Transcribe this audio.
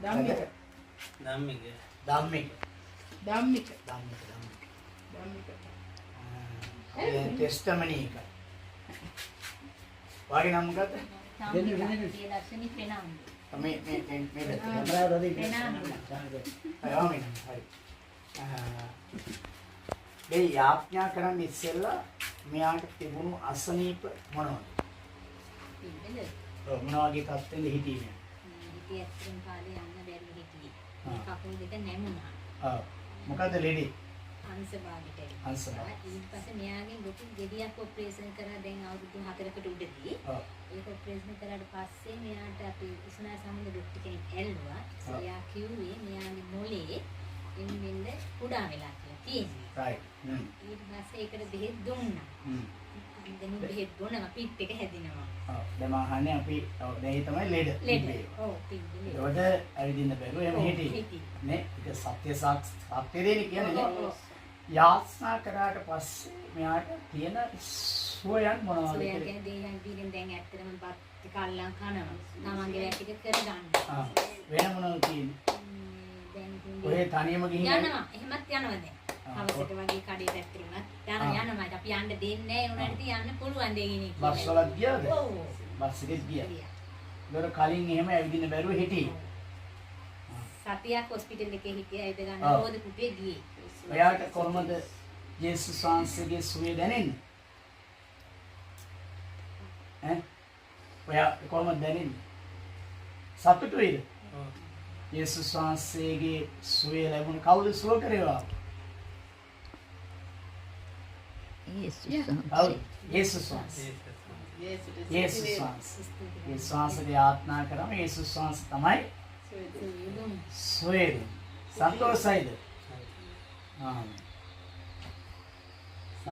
ධම්මික. ධම්මික. ධම්මික. ධම්මික. ධම්මික. ධම්මික. ටෙස්ටමනි එක. වාගේ නම් මොකද්ද? ලක්ෂණි පෙනාම. මේ හරි. මේ යාඥා කරන්න ඉස්සෙල්ලා මෙයාට තිබුණු අසනීප මොනවද? පිළිදෙල. මොන වගේ තත්ත්වෙද හිටියේ? හිටියේ ඇත්තටම කාලේ යන්න බැරුව හිටියේ. කකුල් දෙක නැමුණා. ආ මොකද්ද ලෙඩේ? අංශභාගයට. අංශභාග. ඊට පස්සේ මෙයාගෙන් ලොකු ගෙඩියක් ඔපරේෂන් කරා දැන් අවුරුදු 4කට උඩදී. ඒක ඔපරේෂන් කරාට පස්සේ මෙයාට අපි ඉස්නා සම්බන්ධ ડોක්ටර් කෙනෙක් ඇල්ලුවා. එයා කිව්වේ මෙයාගේ මොලේ එන්නෙන්න කුඩා වෙලා තියෙනවා. රයිට්. ඊට පස්සේ ඒකට බෙහෙත් දුන්නා. දැන් බෙහෙත් බොනවා පිට් එක හැදිනවා. ඔව්. දැන් මම අහන්නේ අපි දැන් ඒ තමයි ලෙඩ. ඔව් පිට්ටේ. ඒකට ඇවිදින්න බැරුව එහෙම හිටියේ. නේ? ඒක සත්‍ය සත්‍යදේනේ කියන්නේ. යාස්නා කරාට පස්සේ මෙයාට තියෙන සුවයන් මොනවද? සුවයන් කියන්නේ දෙයයන් දීගෙන දැන් ඇත්තටම බත් ටික අල්ලන් කනවා. තමන්ගේ වැඩ ටික කරගන්න. වෙන මොනවද තියෙන්නේ? දැන් ඔය තනියම ගිහින් යනවා. එහෙමත් යනවා දැන්. හවසට වගේ කඩේ පැත්තට උනත් යනවා. අපි යන්න දෙන්නේ නැහැ උනට යන්න පුළුවන් දෙන්නේ. බස් වලත් ගියාද? ඔව්. බස් එකෙත් ගියා. ඒතර කලින් එහෙම ඇවිදින්න බැරුව හිටියේ. සතියක් හොස්පිටල් එකේ හිටියා. ඒක ගන්න රෝද කුපියේ ගියේ. ඔයාට කොහොමද යේසුස් වහන්සේගේ සුවය දැනෙන්නේ? ඔයා කොහොමද දැනෙන්නේ? සතුටු වෙයිද? යේසුස් වහන්සේගේ සුවය ලැබුණ කවුද සුව කරේවා? යේසුස් වහන්සේ. යේසුස් වහන්සේ. යේසුස් වහන්සේ ආත්මා කරාම යේසුස් වහන්සේ තමයි සුවය. සන්තෝෂයිද? ආමේන්.